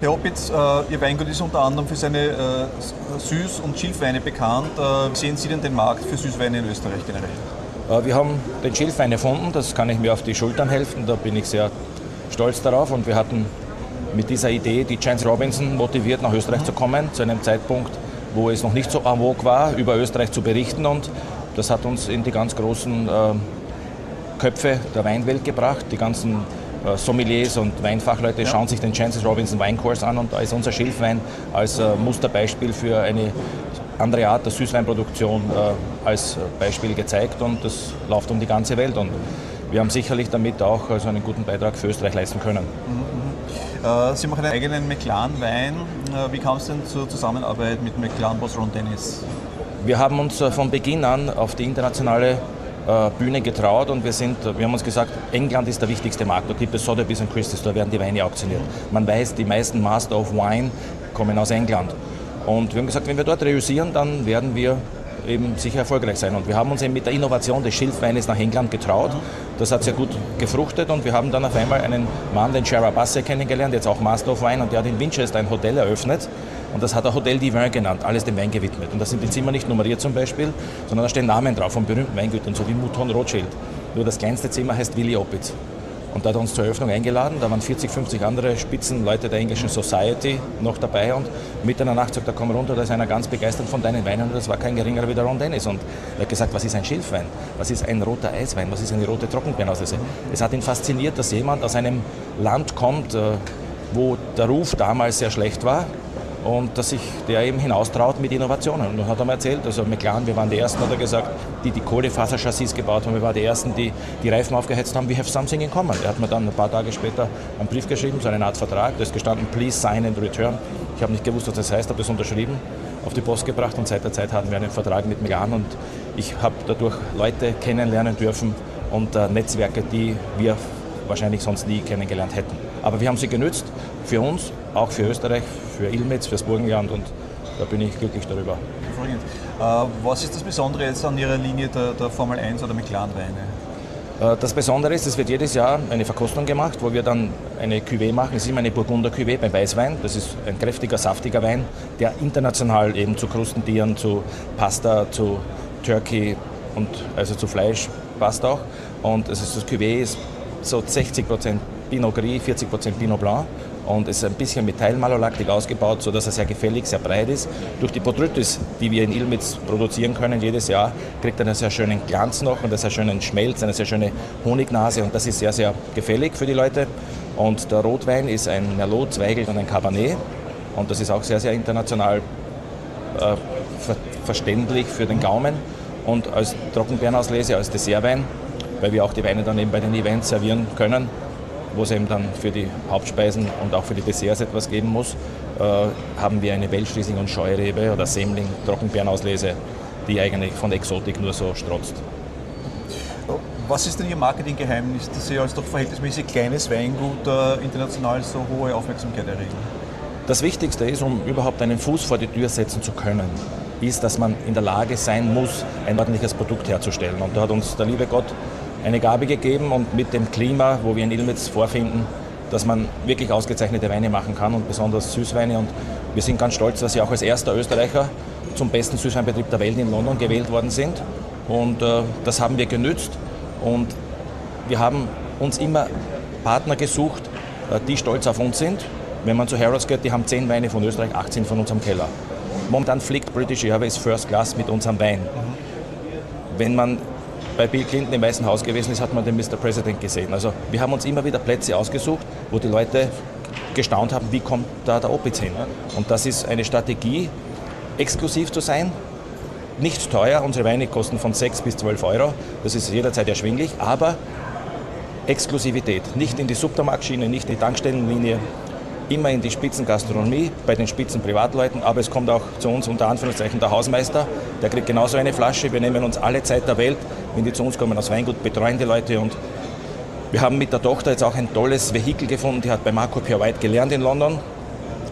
Herr Opitz, Ihr Weingut ist unter anderem für seine Süß- und Schilfweine bekannt. Wie sehen Sie denn den Markt für Süßweine in Österreich generell? Wir haben den Schilfwein erfunden, das kann ich mir auf die Schultern helfen, da bin ich sehr stolz darauf. Und wir hatten mit dieser Idee die Chance Robinson motiviert, nach Österreich zu kommen, zu einem Zeitpunkt, wo es noch nicht so en vogue war, über Österreich zu berichten. Und das hat uns in die ganz großen Köpfe der Weinwelt gebracht. Die ganzen Sommeliers und Weinfachleute schauen sich den Chances Robinson Weinkurs an und da ist unser Schilfwein als Musterbeispiel für eine andere Art der Süßweinproduktion als Beispiel gezeigt und das läuft um die ganze Welt und wir haben sicherlich damit auch also einen guten Beitrag für Österreich leisten können. Sie machen einen eigenen Meclan-Wein. Wie kam es denn zur Zusammenarbeit mit Meclan Boss Ron Dennis? Wir haben uns von Beginn an auf die internationale Bühne getraut und wir haben uns gesagt, England ist der wichtigste Markt. Da gibt es Sotheby's und Christie's, da werden die Weine auktioniert. Man weiß, die meisten Master of Wine kommen aus England. Und wir haben gesagt, wenn wir dort reüssieren, dann werden wir eben sicher erfolgreich sein. Und wir haben uns eben mit der Innovation des Schilfweines nach England getraut. Das hat sehr gut gefruchtet und wir haben dann auf einmal einen Mann, den Gerard Bassett, kennengelernt, jetzt auch Master of Wine, und der hat in Winchester ein Hotel eröffnet. Und das hat er Hotel Divin genannt, alles dem Wein gewidmet. Und da sind die Zimmer nicht nummeriert zum Beispiel, sondern da stehen Namen drauf von berühmten Weingütern, so wie Mouton Rothschild. Nur das kleinste Zimmer heißt Willi Opitz. Und da hat er uns zur Eröffnung eingeladen, da waren 40, 50 andere Spitzenleute der englischen Society noch dabei und mitten in der Nacht sagt er, komm runter, da ist einer ganz begeistert von deinen Weinen und das war kein geringerer wie der Ron Dennis. Und er hat gesagt, was ist ein Schilfwein? Was ist ein roter Eiswein? Was ist eine rote Trockenbeerenauslese? Es hat ihn fasziniert, dass jemand aus einem Land kommt, wo der Ruf damals sehr schlecht war, und dass sich der eben hinaustraut mit Innovationen. Und dann hat er mir erzählt, also Meclan, wir waren die Ersten, hat er gesagt, die Kohlefaserchassis gebaut haben, wir waren die Ersten, die die Reifen aufgeheizt haben, we have something in common. Er hat mir dann ein paar Tage später einen Brief geschrieben, so eine Art Vertrag, da ist gestanden, please sign and return. Ich habe nicht gewusst, was das heißt, habe das unterschrieben, auf die Post gebracht und seit der Zeit hatten wir einen Vertrag mit Meclan und ich habe dadurch Leute kennenlernen dürfen und Netzwerke, die wir wahrscheinlich sonst nie kennengelernt hätten. Aber wir haben sie genützt, für uns, auch für Österreich, für Ilmenitz, fürs Burgenland und da bin ich glücklich darüber. Was ist das Besondere jetzt an Ihrer Linie der Formel 1 oder Meclan-Weine? Das Besondere ist, es wird jedes Jahr eine Verkostung gemacht, wo wir dann eine Cuvée machen. Es ist immer eine Burgunder-Cuvée beim Weißwein. Das ist ein kräftiger, saftiger Wein, der international eben zu Krustentieren, zu Pasta, zu Turkey und also zu Fleisch passt auch. Und das Cuvée ist so 60% Pinot Gris, 40% Pinot Blanc. Und es ist ein bisschen mit Teilmalolaktik ausgebaut, sodass er sehr gefällig, sehr breit ist. Durch die Botrytis, die wir in Ilmenitz produzieren können jedes Jahr, kriegt er einen sehr schönen Glanz noch und einen sehr schönen Schmelz, eine sehr schöne Honignase und das ist sehr, sehr gefällig für die Leute. Und der Rotwein ist ein Merlot, Zweigelt und ein Cabernet und das ist auch sehr, sehr international verständlich für den Gaumen. Und als Trockenbeerenauslese, als Dessertwein, weil wir auch die Weine dann eben bei den Events servieren können, wo es eben dann für die Hauptspeisen und auch für die Desserts etwas geben muss, haben wir eine Welschriesling und Scheurebe oder Semling Trockenbeerenauslese, die eigentlich von Exotik nur so strotzt. Was ist denn Ihr Marketinggeheimnis, dass Sie als doch verhältnismäßig kleines Weingut international so hohe Aufmerksamkeit erregen? Das Wichtigste ist, um überhaupt einen Fuß vor die Tür setzen zu können, ist, dass man in der Lage sein muss, ein ordentliches Produkt herzustellen. Und da hat uns der liebe Gott eine Gabe gegeben und mit dem Klima, wo wir in Ilmenitz vorfinden, dass man wirklich ausgezeichnete Weine machen kann und besonders Süßweine. Und wir sind ganz stolz, dass Sie auch als erster Österreicher zum besten Süßweinbetrieb der Welt in London gewählt worden sind. Und das haben wir genützt und wir haben uns immer Partner gesucht, die stolz auf uns sind. Wenn man zu Harrods geht, die haben 10 Weine von Österreich, 18 von unserem Keller. Momentan fliegt British Airways First Class mit unserem Wein. Wenn man bei Bill Clinton im Weißen Haus gewesen ist, hat man den Mr. President gesehen. Also wir haben uns immer wieder Plätze ausgesucht, wo die Leute gestaunt haben, wie kommt da der Opitz hin. Und das ist eine Strategie, exklusiv zu sein, nicht teuer. Unsere Weine kosten von 6 bis 12 Euro. Das ist jederzeit erschwinglich, aber Exklusivität. Nicht in die Supermarktschiene, nicht in die Tankstellenlinie, immer in die Spitzengastronomie, bei den Spitzenprivatleuten, aber es kommt auch zu uns unter Anführungszeichen der Hausmeister, der kriegt genauso eine Flasche. Wir nehmen uns alle Zeit der Welt, wenn die zu uns kommen aus Weingut, betreuen die Leute und wir haben mit der Tochter jetzt auch ein tolles Vehikel gefunden, die hat bei Marco Pierre White gelernt in London,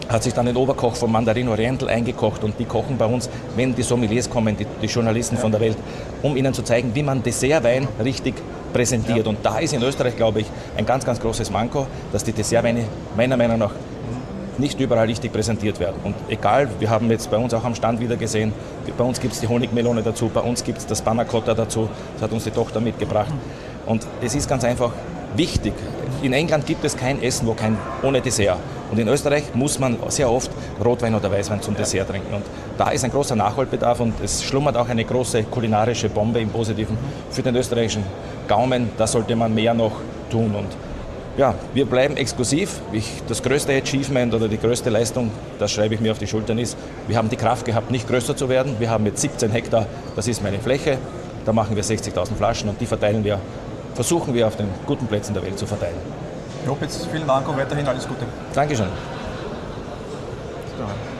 hat sich dann den Oberkoch vom Mandarin Oriental eingekocht und die kochen bei uns, wenn die Sommeliers kommen, die Journalisten von der Welt, um ihnen zu zeigen, wie man Dessertwein richtig präsentiert. Und da ist in Österreich, glaube ich, ein ganz, ganz großes Manko, dass die Dessertweine meiner Meinung nach nicht überall richtig präsentiert werden. Und egal, wir haben jetzt bei uns auch am Stand wieder gesehen, bei uns gibt es die Honigmelone dazu, bei uns gibt es das Panna Cotta dazu, das hat uns die Tochter mitgebracht. Und es ist ganz einfach wichtig. In England gibt es kein Essen, ohne Dessert. Und in Österreich muss man sehr oft Rotwein oder Weißwein zum Dessert trinken. Und da ist ein großer Nachholbedarf und es schlummert auch eine große kulinarische Bombe im Positiven für den österreichischen Gaumen. Da sollte man mehr noch tun. Und ja, wir bleiben exklusiv. Das größte Achievement oder die größte Leistung, das schreibe ich mir auf die Schultern, ist, wir haben die Kraft gehabt, nicht größer zu werden. Wir haben jetzt 17 Hektar, das ist meine Fläche. Da machen wir 60.000 Flaschen und die versuchen wir auf den guten Plätzen der Welt zu verteilen. Job, jetzt vielen Dank und weiterhin alles Gute. Dankeschön. So.